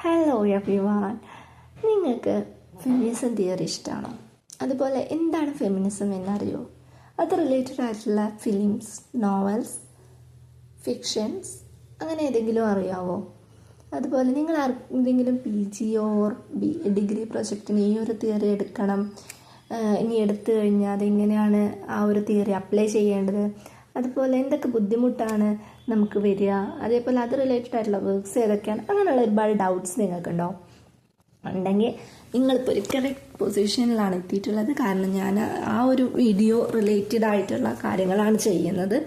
Hello everyone. നിങ്ങൾക്ക് feminism theory ഇഷ്ടമാണോ? അതുപോലെ എന്താണ് ഫെമിനിസം എന്നറിയോ? അത് റിലേറ്റഡ് ആയിട്ടുള്ള ഫിലിംസ്, നോവൽസ്, ഫിക്ഷൻസ് അങ്ങനെ ഏതെങ്കിലും അറിയാവോ? അതുപോലെ നിങ്ങൾ എന്തെങ്കിലും PG ഓർ ഡിഗ്രി പ്രൊജക്റ്റിന് ഈ ഒരു തിയറി എടുക്കണം, ഇനി എടുത്തു കഴിഞ്ഞാൽ അതെങ്ങനെയാണ് ആ ഒരു തിയറി അപ്ലൈ ചെയ്യേണ്ടത്, അതുപോലെ എന്തൊക്കെ ബുദ്ധിമുട്ടാണ് നമുക്ക് വരിക, അതേപോലെ അത് റിലേറ്റഡ് ആയിട്ടുള്ള വർക്ക്സ് ഏതൊക്കെയാണ്, അങ്ങനെയുള്ള ഒരുപാട് ഡൗട്ട്സ് നിങ്ങൾക്കുണ്ടോ? ഉണ്ടെങ്കിൽ നിങ്ങളിപ്പോൾ ഒരു കറക്റ്റ് പൊസിഷനിലാണ് എത്തിയിട്ടുള്ളത്. കാരണം ഞാൻ ആ ഒരു വീഡിയോ റിലേറ്റഡ് ആയിട്ടുള്ള കാര്യങ്ങളാണ് ചെയ്യുന്നത്.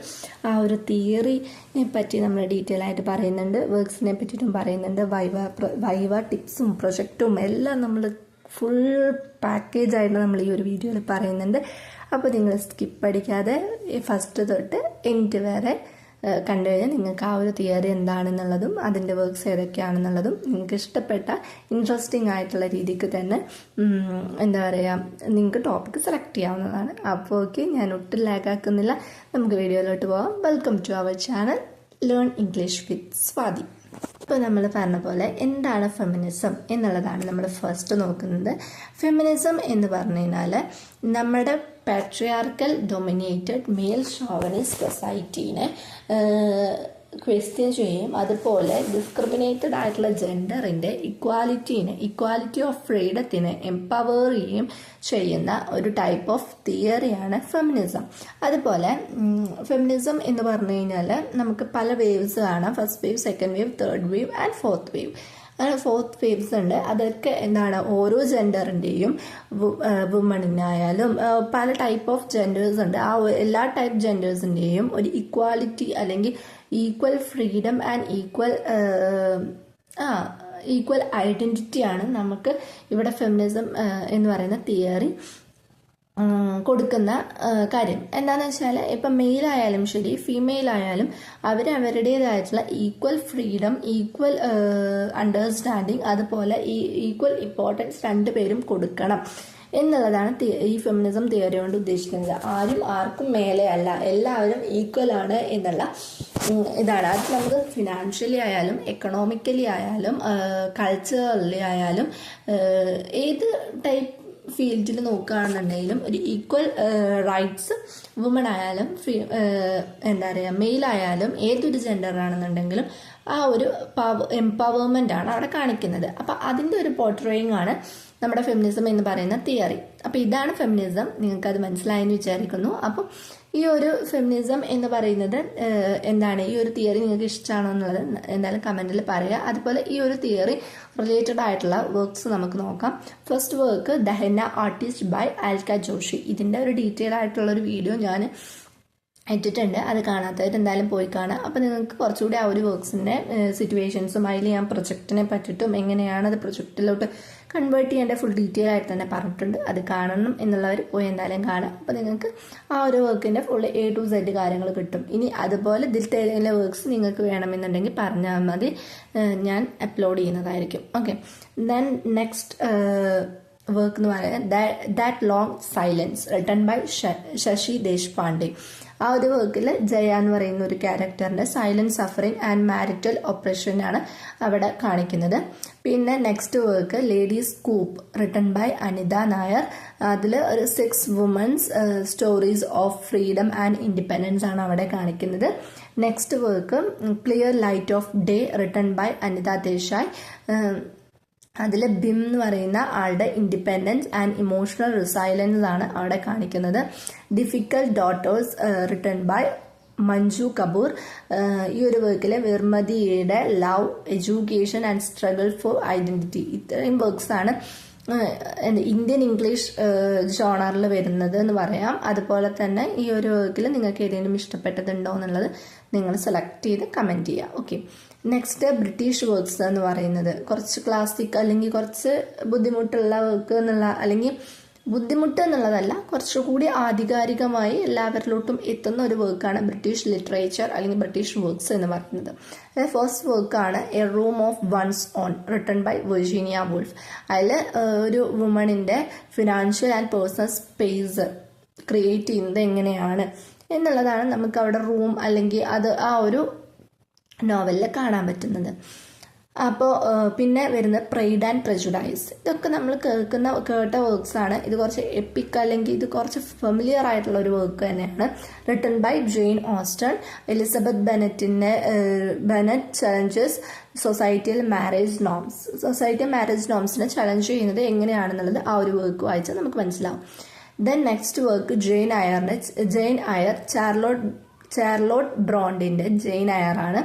ആ ഒരു തിയറിനെ പറ്റി നമ്മൾ ഡീറ്റെയിൽ ആയിട്ട് പറയുന്നുണ്ട്, വർക്ക്സിനെ പറ്റിയിട്ടും പറയുന്നുണ്ട്, വൈവ ടിപ്സും പ്രൊജക്റ്റും എല്ലാം നമ്മൾ ഫുൾ പാക്കേജായിട്ട് നമ്മൾ ഈ ഒരു വീഡിയോയിൽ പറയുന്നുണ്ട്. അപ്പോൾ നിങ്ങൾ സ്കിപ്പ് അടിക്കാതെ ഫസ്റ്റ് തൊട്ട് എൻഡ് വരെ കണ്ടു കഴിഞ്ഞാൽ നിങ്ങൾക്ക് ആ ഒരു തിയറി എന്താണെന്നുള്ളതും അതിൻ്റെ വർക്ക്സ് ഏതൊക്കെയാണെന്നുള്ളതും നിങ്ങൾക്ക് ഇഷ്ടപ്പെട്ട ഇൻട്രസ്റ്റിംഗ് ആയിട്ടുള്ള രീതിക്ക് തന്നെ എന്താ പറയുക, നിങ്ങൾക്ക് ടോപ്പിക്ക് സെലക്ട് ചെയ്യാവുന്നതാണ്. അപ്പോൾ ഓക്കെ, ഞാൻ ഒട്ടും ലാഗാക്കുന്നില്ല, നമുക്ക് വീഡിയോയിലോട്ട് പോകാം. Welcome to our channel learn English with Swathi. ഇപ്പോൾ നമ്മൾ പറഞ്ഞ പോലെ എന്താണ് ഫെമിനിസം എന്നുള്ളതാണ് നമ്മൾ ഫസ്റ്റ് നോക്കുന്നത്. ഫെമിനിസം എന്ന് പറഞ്ഞു കഴിഞ്ഞാൽ നമ്മുടെ പാട്രിയാർക്കൽ ഡൊമിനേറ്റഡ് മെയിൽ ഷോവനിസ്റ്റ് സൊസൈറ്റീനെ ക്വസ്റ്റ്യൻ ചെയ്യും, അതുപോലെ ഡിസ്ക്രിമിനേറ്റഡ് ആയിട്ടുള്ള ജെൻഡറിൻ്റെ ഇക്വാലിറ്റി ഓഫ് ഫ്രീഡത്തിനെ എംപവർ ചെയ്യുകയും ചെയ്യുന്ന ഒരു ടൈപ്പ് ഓഫ് തിയറിയാണ് ഫെമിനിസം. അതുപോലെ ഫെമിനിസം എന്ന് പറഞ്ഞു കഴിഞ്ഞാൽ നമുക്ക് പല വേവ്സ് കാണാം. First wave, second wave, third wave and fourth wave. അങ്ങനെ ഫോർത്ത് വേവ്സ് ഉണ്ട്. അതൊക്കെ എന്താണ്, ഓരോ ജെൻഡറിൻ്റെയും വുമണിനായാലും പല ടൈപ്പ് ഓഫ് ജെൻഡേഴ്സ് ഉണ്ട്. ആ എല്ലാ ടൈപ്പ് ജെൻഡേഴ്സിൻ്റെയും ഒരു ഇക്വാലിറ്റി അല്ലെങ്കിൽ ഈക്വൽ ഫ്രീഡം ആൻഡ് ഈക്വൽ ഐഡൻറ്റിറ്റിയാണ് നമുക്ക് ഇവിടെ ഫെമിനിസം എന്ന് പറയുന്ന തിയറി കൊടുക്കുന്ന കാര്യം. എന്താണെന്ന് വെച്ചാൽ ഇപ്പം മെയിലായാലും ശരി, ഫീമെയിൽ ആയാലും അവരുടേതായിട്ടുള്ള ഈക്വൽ ഫ്രീഡം, ഈക്വൽ അണ്ടർസ്റ്റാൻഡിങ്, അതുപോലെ ഈക്വൽ ഇമ്പോർട്ടൻസ് രണ്ടുപേരും കൊടുക്കണം എന്നുള്ളതാണ് ഈ ഫെമിനിസം തിയറി കൊണ്ട് ഉദ്ദേശിക്കുന്നത്. ആരും ആർക്കും മേലെ അല്ല, എല്ലാവരും ഈക്വൽ ആണ് എന്നുള്ള ഇതാണ്. അത് നമുക്ക് ഫിനാൻഷ്യലി ആയാലും എക്കണോമിക്കലി ആയാലും കൾച്ചറലി ആയാലും ഏത് ടൈപ്പ് ഫീൽഡിൽ നോക്കുകയാണെന്നുണ്ടെങ്കിലും ഒരു ഈക്വൽ റൈറ്റ്സ് വുമൺ ആയാലും എന്താ പറയുക മെയിലായാലും ഏതൊരു ജെൻഡറാണെന്നുണ്ടെങ്കിലും ആ ഒരു എംപവർമെൻ്റ് ആണ് അവിടെ കാണിക്കുന്നത്. അപ്പം അതിൻ്റെ ഒരു പോർട്രേയിങ് ആണ് നമ്മുടെ ഫെമിനിസം എന്ന് പറയുന്ന തിയറി. അപ്പോൾ ഇതാണ് ഫെമിനിസം. നിങ്ങൾക്കത് മനസ്സിലായെന്ന് വിചാരിക്കുന്നു. അപ്പം ഈ ഒരു ഫെമിനിസം എന്ന് പറയുന്നത് എന്താണ്, ഈ ഒരു തിയറി നിങ്ങൾക്ക് ഇഷ്ടമാണോ എന്നുള്ളത് എന്തായാലും കമൻറ്റിൽ പറയുക. അതുപോലെ ഈ ഒരു തിയറി റിലേറ്റഡ് ആയിട്ടുള്ള വർക്ക്സ് നമുക്ക് നോക്കാം. First work the henna artist by Alka Joshi. ഇതിൻ്റെ ഒരു ഡീറ്റെയിൽ ആയിട്ടുള്ള ഒരു വീഡിയോ ഞാൻ ഇട്ടിട്ടുണ്ട്, അത് കാണാത്തവർ എന്തായാലും പോയി കാണാം. അപ്പോൾ നിങ്ങൾക്ക് കുറച്ചുകൂടി ആ ഒരു വർക്ക്സിൻ്റെ സിറ്റുവേഷൻസും അതിൽ ഞാൻ പ്രൊജക്റ്റിനെ പറ്റിയിട്ടും എങ്ങനെയാണ് അത് പ്രൊജക്റ്റിലോട്ട് കൺവേർട്ട് ചെയ്യേണ്ട ഫുൾ ഡീറ്റെയിൽ ആയിട്ട് തന്നെ പറഞ്ഞിട്ടുണ്ട്. അത് കാണണം എന്നുള്ളവർ പോയി എന്തായാലും കാണാം. അപ്പോൾ നിങ്ങൾക്ക് ആ ഒരു വർക്കിൻ്റെ ഫുൾ A to Z കാര്യങ്ങൾ കിട്ടും. ഇനി അതുപോലെ ഇതിലത്തെ ഏതെങ്കിലും വർക്ക്സ് നിങ്ങൾക്ക് വേണമെന്നുണ്ടെങ്കിൽ പറഞ്ഞാൽ മതി, ഞാൻ അപ്ലോഡ് ചെയ്യുന്നതായിരിക്കും. ഓക്കെ, ദെൻ നെക്സ്റ്റ് വർക്ക് എന്ന് പറയുന്നത് that long silence written by Shashi Deshpande. ആ ഒരു വർക്കിൽ ജയ എന്ന് പറയുന്ന ഒരു ക്യാരക്ടറിന്റെ സൈലന്റ് സഫറിങ് ആൻഡ് മാരിറ്റൽ ഒപ്രഷനാണ് അവിടെ കാണിക്കുന്നത്. പിന്നെ next work ladies coupe written by Anita Nair. അതിൽ ഒരു 6 women's stories of freedom and independence ആണ് അവിടെ കാണിക്കുന്നത്. Next work clear light of day written by Anita Desai. അതിൽ ബിം എന്ന് പറയുന്ന ആളുടെ ഇൻഡിപെൻഡൻസ് ആൻഡ് ഇമോഷണൽ റിസൈലൻസ് ആണ് അവിടെ കാണിക്കുന്നത്. Difficult daughters written by Manju Kapur. ഈ ഒരു വർക്കിൽ വിർമതിയുടെ love, education and struggle for identity, ഇത്രയും വർക്ക്സ് ആണ് ഇന്ത്യൻ ഇംഗ്ലീഷ് ജോണറിൽ വരുന്നത് എന്ന് പറയാം. അതുപോലെ തന്നെ ഈ ഒരു വർക്കിൽ നിങ്ങൾക്ക് ഏതെങ്കിലും ഇഷ്ടപ്പെട്ടതുണ്ടോ എന്നുള്ളത് നിങ്ങൾ സെലക്ട് ചെയ്ത് കമൻറ്റ് ചെയ്യുക. ഓക്കെ, നെക്സ്റ്റ് ബ്രിട്ടീഷ് വർക്ക്സ് എന്ന് പറയുന്നത് കുറച്ച് ക്ലാസിക് അല്ലെങ്കിൽ കുറച്ച് ബുദ്ധിമുട്ടുള്ള വർക്ക് എന്നുള്ള, അല്ലെങ്കിൽ ബുദ്ധിമുട്ട് എന്നുള്ളതല്ല, കുറച്ചുകൂടി ആധികാരികമായി എല്ലാവരിലോട്ടും എത്തുന്ന ഒരു വർക്കാണ് ബ്രിട്ടീഷ് ലിറ്ററേച്ചർ അല്ലെങ്കിൽ ബ്രിട്ടീഷ് വർക്ക്സ് എന്ന് പറയുന്നത്. ഫസ്റ്റ് വർക്കാണ് a room of one's own written by Virginia Woolf. അതിൽ ഒരു വുമണിൻ്റെ financial and personal space create ചെയ്യുന്നത് എങ്ങനെയാണ് എന്നുള്ളതാണ് നമുക്ക് അവിടെ റൂം അല്ലെങ്കിൽ അത് ആ ഒരു നോവലിൽ കാണാൻ പറ്റുന്നത്. അപ്പോൾ പിന്നെ വരുന്ന പ്രൈഡ് ആൻഡ് പ്രജുഡൈസ്. ഇതൊക്കെ നമ്മൾ കേട്ട വർക്ക്സ് ആണ്. ഇത് കുറച്ച് എപ്പിക് അല്ലെങ്കിൽ ഇത് കുറച്ച് ഫെമിലിയർ ആയിട്ടുള്ള ഒരു വർക്ക് തന്നെയാണ്. Written by Jane Austen. Elizabeth Bennet challenges societal marriage norms. Societal marriage നോംസിനെ ചലഞ്ച് ചെയ്യുന്നത് എങ്ങനെയാണെന്നുള്ളത് ആ ഒരു വർക്ക് വായിച്ചാൽ നമുക്ക് മനസ്സിലാവും. Then next work Jane Eyre Charlotte ബ്രോണ്ടിന്റെ ജെയിൻ അയർ ആണ്.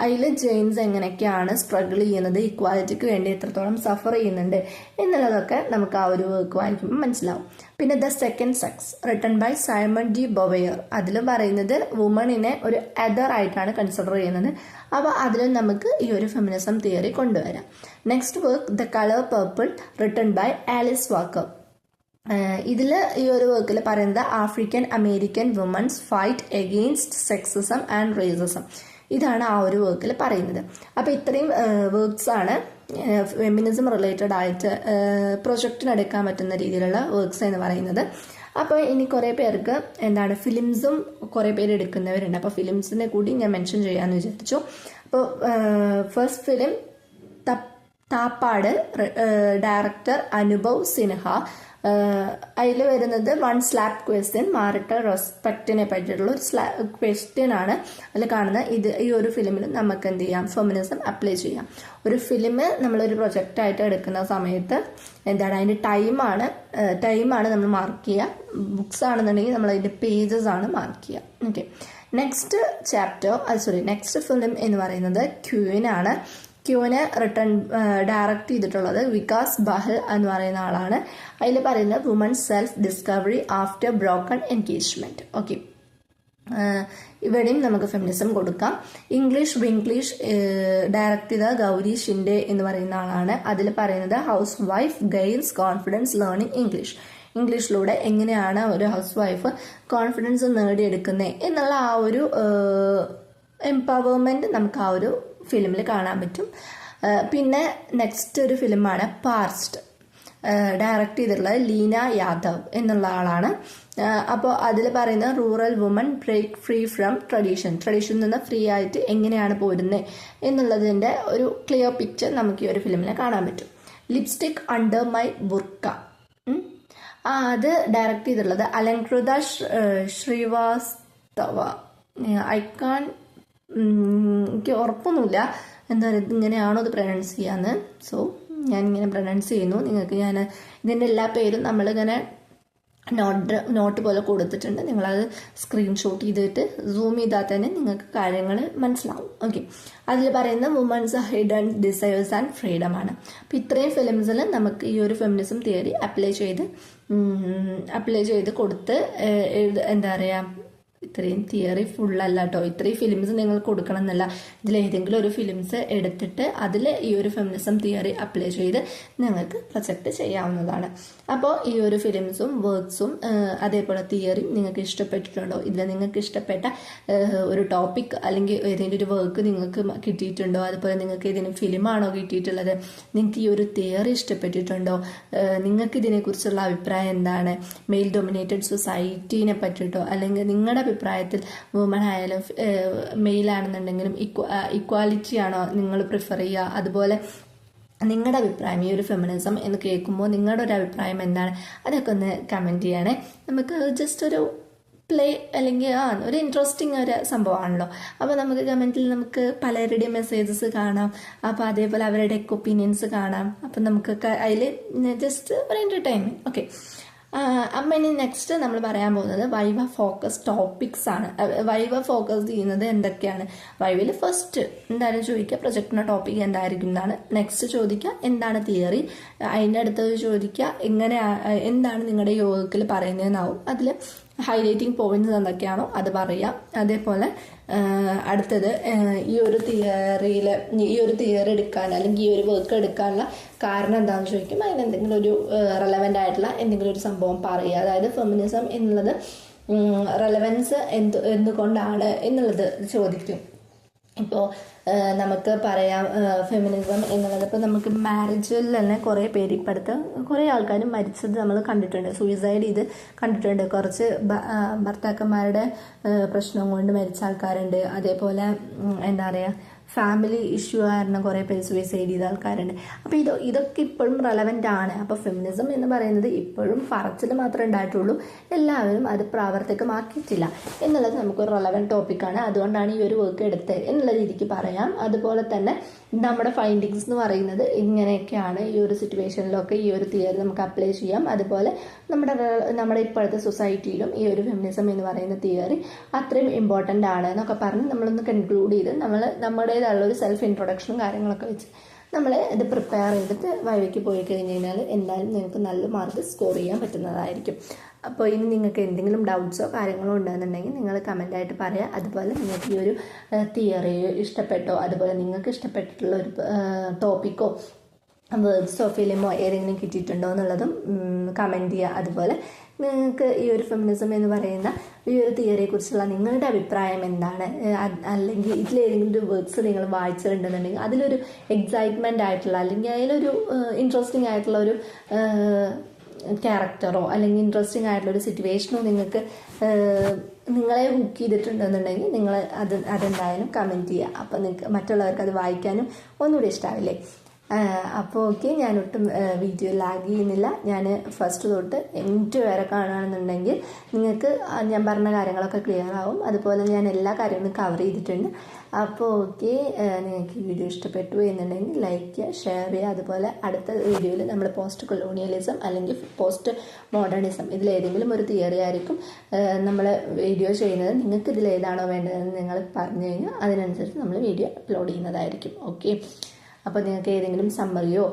അതിൽ ജെയിൻസ് എങ്ങനെയൊക്കെയാണ് സ്ട്രഗിൾ ചെയ്യുന്നത്, ഇക്വാലിറ്റിക്ക് വേണ്ടി എത്രത്തോളം സഫർ ചെയ്യുന്നുണ്ട് എന്നുള്ളതൊക്കെ നമുക്ക് ആ ഒരു വർക്ക് വായിക്കുമ്പോൾ മനസ്സിലാവും. പിന്നെ the second sex written by Simone de Beauvoir. അതിൽ പറയുന്നത് വുമണിനെ ഒരു അതർ ആയിട്ടാണ് കൺസിഡർ ചെയ്യുന്നത്. അപ്പോൾ അതിലും നമുക്ക് ഈ ഒരു ഫെമിനിസം തിയറി കൊണ്ടുവരാം. Next work the colour purple written by Alice Walker. ഇതിൽ ഈ ഒരു വർക്കിൽ പറയുന്നത് African American women's fight against sexism and racism. ഇതാണ് ആ ഒരു വർക്കിൽ പറയുന്നത്. അപ്പോൾ ഇത്രയും വർക്ക്സ് ആണ് ഫെമിനിസം റിലേറ്റഡ് ആയിട്ട് പ്രൊജക്റ്റിനെടുക്കാൻ പറ്റുന്ന രീതിയിലുള്ള വർക്ക്സ് എന്ന് പറയുന്നത്. അപ്പോൾ ഇനി കുറേ പേർക്ക് ഫിലിംസും കുറേ പേര് എടുക്കുന്നവരുണ്ട്. അപ്പോൾ ഫിലിംസിനെ കൂടി ഞാൻ മെൻഷൻ ചെയ്യാമെന്ന് വിചാരിച്ചു. അപ്പോൾ first film Thappad, director Anubhav Sinha. അതിൽ വരുന്നത് വൺ സ്ലാബ് ക്വസ്റ്റ്യൻ, മാരിറ്റൽ റെസ്പെക്റ്റിനെ പറ്റിയിട്ടുള്ള ഒരു ക്വസ്റ്റ്യൻ ആണ് അതിൽ കാണുന്നത്. ഈ ഒരു ഫിലിമിൽ നമുക്ക് എന്ത് ചെയ്യാം, ഫെമിനിസം അപ്ലൈ ചെയ്യാം. ഒരു ഫിലിം നമ്മളൊരു പ്രൊജക്റ്റായിട്ട് എടുക്കുന്ന സമയത്ത് അതിൻ്റെ ടൈമാണ് നമ്മൾ മാർക്ക് ചെയ്യുക. ബുക്സ് ആണെന്നുണ്ടെങ്കിൽ നമ്മൾ അതിൻ്റെ പേജസ് ആണ് മാർക്ക് ചെയ്യുക. ഓക്കെ, നെക്സ്റ്റ് ഫിലിം എന്ന് പറയുന്നത് ക്യൂൻ ആണ്. ക്യൂനെ ഡയറക്റ്റ് ചെയ്തിട്ടുള്ളത് വികാസ് ബഹൽ എന്ന് പറയുന്ന ആളാണ്. അതിൽ പറയുന്നത് women's self discovery after broken engagement. Okay, ഇവിടെയും നമുക്ക് ഫെമിനിസം കൊടുക്കാം. വിംഗ്ലീഷ് ഡയറക്റ്റ് ചെയ്ത ഗൗരി ഷിൻഡെ എന്ന് പറയുന്ന ആളാണ്. അതിൽ പറയുന്നത് house wife gains confidence learning ഇംഗ്ലീഷിലൂടെ എങ്ങനെയാണ് ഒരു ഹൗസ് വൈഫ് കോൺഫിഡൻസ് നേടിയെടുക്കുന്നത് എന്നുള്ള ആ ഒരു എംപവർമെന്റ് നമുക്ക് ആ ഒരു ഫിലിമിൽ കാണാൻ പറ്റും. പിന്നെ നെക്സ്റ്റ് ഒരു ഫിലിമാണ് പാർസ്റ്റ്. ഡയറക്റ്റ് ചെയ്തിട്ടുള്ളത് ലീന യാദവ് എന്നുള്ള ആളാണ്. അപ്പോൾ അതിൽ പറയുന്ന rural woman break free from ട്രഡീഷനിൽ നിന്ന് ഫ്രീ ആയിട്ട് എങ്ങനെയാണ് പോരുന്നത് എന്നുള്ളതിൻ്റെ ഒരു ക്ലിയർ പിക്ചർ നമുക്ക് ഈ ഒരു ഫിലിമിൽ കാണാൻ പറ്റും. Lipstick under my burqa. അത് ഡയറക്റ്റ് ചെയ്തിട്ടുള്ളത് അലങ്കൃത ശ്രീവാസ്തവ. എനിക്ക് ഉറപ്പൊന്നുമില്ല ഇങ്ങനെയാണോ അത് പ്രൊനൗൺസ് ചെയ്യാന്ന്. സോ ഞാനിങ്ങനെ പ്രൊനൗൺസ് ചെയ്യുന്നു. നിങ്ങൾക്ക് ഞാൻ ഇതിൻ്റെ എല്ലാ പേരും നമ്മളിങ്ങനെ നോട്ട് പോലെ കൊടുത്തിട്ടുണ്ട്. നിങ്ങളത് സ്ക്രീൻഷോട്ട് ചെയ്തിട്ട് സൂം ചെയ്താൽ തന്നെ നിങ്ങൾക്ക് കാര്യങ്ങൾ മനസ്സിലാവും. ഓക്കെ, അതിൽ പറയുന്ന women's hidden desires and freedom ആണ്. അപ്പോൾ ഇത്രയും ഫിലിംസിൽ നമുക്ക് ഈ ഒരു ഫെമിനിസം തിയറി അപ്ലൈ ചെയ്ത് കൊടുത്ത് ഇത്രയും തിയറി ഫുള്ളല്ല കേട്ടോ. ഇത്രയും ഫിലിംസ് നിങ്ങൾ കൊടുക്കണം എന്നല്ല. ഇതിലേതെങ്കിലും ഒരു ഫിലിംസ് എടുത്തിട്ട് അതിൽ ഈ ഒരു ഫെമിനിസം തിയറി അപ്ലൈ ചെയ്ത് നിങ്ങൾക്ക് പ്രൊജക്റ്റ് ചെയ്യാവുന്നതാണ്. അപ്പോൾ ഈ ഒരു ഫിലിംസും വർക്ക്സും അതേപോലെ തിയറിയും നിങ്ങൾക്ക് ഇഷ്ടപ്പെട്ടിട്ടുണ്ടോ? ഇതിൽ നിങ്ങൾക്ക് ഇഷ്ടപ്പെട്ട ഒരു ടോപ്പിക് അല്ലെങ്കിൽ ഏതെങ്കിലും ഒരു വർക്ക് നിങ്ങൾക്ക് കിട്ടിയിട്ടുണ്ടോ? അതുപോലെ നിങ്ങൾക്ക് ഏതെങ്കിലും ഫിലിമാണോ കിട്ടിയിട്ടുള്ളത്? നിങ്ങൾക്ക് ഈ ഒരു തിയറി ഇഷ്ടപ്പെട്ടിട്ടുണ്ടോ? നിങ്ങൾക്ക് ഇതിനെക്കുറിച്ചുള്ള അഭിപ്രായം എന്താണ്? മെയിൽ ഡൊമിനേറ്റഡ് സൊസൈറ്റീനെ പറ്റിയിട്ടോ അല്ലെങ്കിൽ നിങ്ങളുടെ അഭിപ്രായത്തിൽ വുമൺ ആയാലും മെയിലാണെന്നുണ്ടെങ്കിലും ഇക്വാലിറ്റി ആണോ നിങ്ങൾ പ്രിഫർ ചെയ്യുക? അതുപോലെ നിങ്ങളുടെ അഭിപ്രായം ഈ ഒരു ഫെമിനിസം എന്ന് കേൾക്കുമ്പോൾ നിങ്ങളുടെ ഒരു അഭിപ്രായം എന്താണ്? അതൊക്കെ ഒന്ന് കമൻറ്റ് ചെയ്യണേ. നമുക്ക് ജസ്റ്റ് ഒരു പ്ലേ അല്ലെങ്കിൽ ഒരു ഇൻട്രസ്റ്റിംഗ് ഒരു സംഭവമാണല്ലോ. അപ്പോൾ നമുക്ക് കമൻറ്റിൽ നമുക്ക് പലരുടെയും മെസ്സേജസ് കാണാം. അപ്പോൾ അതേപോലെ അവരുടെയൊക്കെ ഒപ്പീനിയൻസ് കാണാം. അപ്പം നമുക്ക് അതിൽ ജസ്റ്റ് ഒരു എൻ്റർടൈൻമെൻറ്റ്. ഓക്കെ, അപ്പം ഇനി നെക്സ്റ്റ് നമ്മൾ പറയാൻ പോകുന്നത് വൈവ ഫോക്കസ് ടോപ്പിക്സ് ആണ്. വൈവ ഫോക്കസ് ചെയ്യുന്നത് എന്തൊക്കെയാണ്? വൈവയിൽ ഫസ്റ്റ് എന്തായാലും ചോദിക്കുക പ്രൊജക്ടിൻ്റെ ടോപ്പിക് എന്തായിരിക്കും എന്നാണ്. നെക്സ്റ്റ് ചോദിക്കുക എന്താണ് തിയറി. അതിൻ്റെ അടുത്തത് ചോദിക്കുക എന്താണ് നിങ്ങളുടെ യോഗത്തിൽ പറയുന്നതെന്നാവും. അതിൽ ഹൈലൈറ്റിംഗ് പോയിന്റ്സ് എന്തൊക്കെയാണോ അത് പറയാം. അതേപോലെ അടുത്തത് ഈ ഒരു തിയറി എടുക്കാൻ അല്ലെങ്കിൽ ഈ ഒരു വർക്ക് എടുക്കാനുള്ള കാരണം എന്താണെന്ന് ചോദിക്കും. അതിനെന്തെങ്കിലും ഒരു റെലവൻ്റ് ആയിട്ടുള്ള എന്തെങ്കിലും ഒരു സംഭവം പറയുക. അതായത് ഫെമിനിസം എന്നുള്ളത് റെലവൻസ് എന്തുകൊണ്ടാണ് എന്നുള്ളത് ചോദിക്കും. ഇപ്പോൾ നമുക്ക് പറയാം ഫെമിനിസം എന്നുള്ളത് ഇപ്പോൾ നമുക്ക് മാരേജിൽ തന്നെ കുറേ പേര് ഇപ്പം അടുത്ത് കുറേ ആൾക്കാർ മരിച്ചത് നമ്മൾ കണ്ടിട്ടുണ്ട്. സൂയിസൈഡ് ചെയ്ത് കണ്ടിട്ടുണ്ട്. കുറച്ച് ഭർത്താക്കന്മാരുടെ പ്രശ്നം കൊണ്ട് മരിച്ച ആൾക്കാരുണ്ട്. അതേപോലെ ഫാമിലി ഇഷ്യൂ കാരണം കുറേ പേര് സൂയിസൈഡ് ചെയ്ത ആൾക്കാരുണ്ട്. അപ്പോൾ ഇതൊക്കെ ഇപ്പോഴും റെലവൻ്റ് ആണ്. അപ്പോൾ ഫെമിനിസം എന്ന് പറയുന്നത് ഇപ്പോഴും പറച്ചിൽ മാത്രമേ ഉണ്ടായിട്ടുള്ളൂ, എല്ലാവരും അത് പ്രാവർത്തികമാക്കിയിട്ടില്ല എന്നുള്ളത് നമുക്കൊരു റെലവൻറ്റ് ടോപ്പിക്കാണ്. അതുകൊണ്ടാണ് ഈ ഒരു വർക്ക് എടുത്തത് എന്നുള്ള രീതിക്ക് പറയാം. അതുപോലെ തന്നെ നമ്മുടെ ഫൈൻഡിങ്സ് എന്ന് പറയുന്നത് ഇങ്ങനെയൊക്കെയാണ്. ഈ ഒരു സിറ്റുവേഷനിലൊക്കെ ഈ ഒരു തിയറി നമുക്ക് അപ്ലൈ ചെയ്യാം. അതുപോലെ നമ്മുടെ ഇപ്പോഴത്തെ സൊസൈറ്റിയിലും ഈ ഒരു ഫെമിനിസം എന്ന് പറയുന്ന തിയറി അത്രയും ഇമ്പോർട്ടൻ്റ് ആണ് എന്നൊക്കെ പറഞ്ഞ് നമ്മളൊന്ന് കൺക്ലൂഡ് ചെയ്ത് നമ്മുടേതായുള്ള ഒരു സെൽഫ് ഇൻട്രൊഡക്ഷനും കാര്യങ്ങളൊക്കെ വെച്ച് നമ്മൾ ഇത് പ്രിപ്പയർ ചെയ്തിട്ട് വഴിക്ക് പോയി കഴിഞ്ഞ് കഴിഞ്ഞാൽ എന്തായാലും നിങ്ങൾക്ക് നല്ല മാർക്ക് സ്കോർ ചെയ്യാൻ പറ്റുന്നതായിരിക്കും. അപ്പോൾ ഇനി നിങ്ങൾക്ക് എന്തെങ്കിലും ഡൗട്ട്സോ കാര്യങ്ങളോ ഉണ്ടെന്നുണ്ടെങ്കിൽ നിങ്ങൾ കമൻ്റായിട്ട് പറയുക. അതുപോലെ നിങ്ങൾക്ക് ഈ ഒരു തിയറി ഇഷ്ടപ്പെട്ടോ, അതുപോലെ നിങ്ങൾക്ക് ഇഷ്ടപ്പെട്ടിട്ടുള്ള ഒരു ടോപ്പിക്കോ വേർഡ്സോ ഫിലിമോ ഏതെങ്കിലും കിട്ടിയിട്ടുണ്ടോ എന്നുള്ളതും കമൻറ്റ് ചെയ്യുക. അതുപോലെ നിങ്ങൾക്ക് ഈ ഒരു ഫെമിനിസം എന്ന് പറയുന്ന ഈ ഒരു തിയറിയെക്കുറിച്ചുള്ള നിങ്ങളുടെ അഭിപ്രായം എന്താണ്, അല്ലെങ്കിൽ ഇതിലേതെങ്കിലും ഒരു വേർഡ്സ് നിങ്ങൾ വായിച്ചിട്ടുണ്ടെന്നുണ്ടെങ്കിൽ അതിലൊരു എക്സൈറ്റ്മെൻ്റ് ആയിട്ടുള്ള അല്ലെങ്കിൽ അതിലൊരു ഇൻട്രസ്റ്റിംഗ് ആയിട്ടുള്ള ഒരു ക്യാരക്ടറോ അല്ലെങ്കിൽ ഇൻട്രസ്റ്റിംഗ് ആയിട്ടുള്ള ഒരു സിറ്റുവേഷനോ നിങ്ങൾക്ക് നിങ്ങളെ ഹുക്ക് ചെയ്തിട്ടുണ്ടെന്നുണ്ടെങ്കിൽ നിങ്ങൾ അതെന്തായാലും കമൻറ്റ് ചെയ്യുക. അപ്പോൾ നിങ്ങൾക്ക് മറ്റുള്ളവർക്ക് അത് വായിക്കാനും ഒന്നുകൂടി ഇഷ്ടമാവില്ലേ. അപ്പോൾ ഓക്കെ, ഞാനൊട്ടും വീഡിയോ ലാഗ് ചെയ്യുന്നില്ല. ഞാൻ ഫസ്റ്റ് തൊട്ട് എൻഡ് വരെ കാണുകയാണെന്നുണ്ടെങ്കിൽ നിങ്ങൾക്ക് ഞാൻ പറഞ്ഞ കാര്യങ്ങളൊക്കെ ക്ലിയർ ആവും. അതുപോലെ ഞാൻ എല്ലാ കാര്യങ്ങളും കവർ ചെയ്തിട്ടുണ്ട്. അപ്പോൾ ഓക്കെ, നിങ്ങൾക്ക് ഈ വീഡിയോ ഇഷ്ടപ്പെട്ടു എന്നുണ്ടെങ്കിൽ ലൈക്ക് ചെയ്യുക, ഷെയർ ചെയ്യുക. അതുപോലെ അടുത്ത വീഡിയോയിൽ നമ്മൾ പോസ്റ്റ് കൊളോണിയലിസം അല്ലെങ്കിൽ പോസ്റ്റ് മോഡേണിസം ഇതിലേതെങ്കിലും ഒരു തിയറി ആയിരിക്കും നമ്മൾ വീഡിയോ ചെയ്യുന്നത്. നിങ്ങൾക്ക് ഇതിലേതാണോ വേണ്ടതെന്ന് നിങ്ങൾ പറഞ്ഞു കഴിഞ്ഞാൽ അതിനനുസരിച്ച് നമ്മൾ വീഡിയോ അപ്ലോഡ് ചെയ്യുന്നതായിരിക്കും. ഓക്കെ, അപ്പോൾ നിങ്ങൾക്ക് ഏതെങ്കിലും സമ്മറിയോ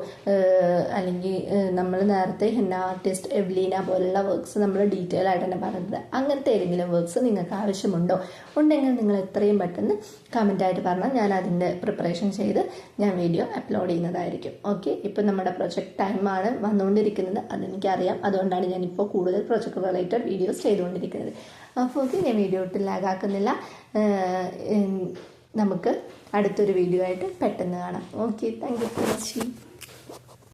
അല്ലെങ്കിൽ നമ്മൾ നേരത്തെ ഹെന്ന ആർട്ടിസ്റ്റ് എവ്ലീന പോലുള്ള വർക്ക്സ് നമ്മൾ ഡീറ്റെയിൽ ആയിട്ട് തന്നെ പറഞ്ഞത്, അങ്ങനത്തെ ഏതെങ്കിലും വർക്ക്സ് നിങ്ങൾക്ക് ആവശ്യമുണ്ടോ ഉണ്ടെങ്കിൽ നിങ്ങൾ എത്രയും പെട്ടെന്ന് കമൻറ്റായിട്ട് പറഞ്ഞാൽ ഞാൻ അതിൻ്റെ പ്രിപ്പറേഷൻ ചെയ്ത് ഞാൻ വീഡിയോ അപ്ലോഡ് ചെയ്യുന്നതായിരിക്കും. ഓക്കെ, ഇപ്പോൾ നമ്മുടെ പ്രൊജക്റ്റ് ടൈമാണ് വന്നുകൊണ്ടിരിക്കുന്നത്, അതെനിക്കറിയാം. അതുകൊണ്ടാണ് ഞാനിപ്പോൾ കൂടുതൽ പ്രൊജക്ട് റിലേറ്റഡ് വീഡിയോസ് ചെയ്തുകൊണ്ടിരിക്കുന്നത്. അപ്പോൾ ഓക്കെ, ഞാൻ വീഡിയോ ഇട്ട് ലാഗാക്കുന്നില്ല. നമുക്ക് അടുത്തൊരു വീഡിയോ ആയിട്ട് പെട്ടെന്ന് കാണാം. Okay, thank you for watching.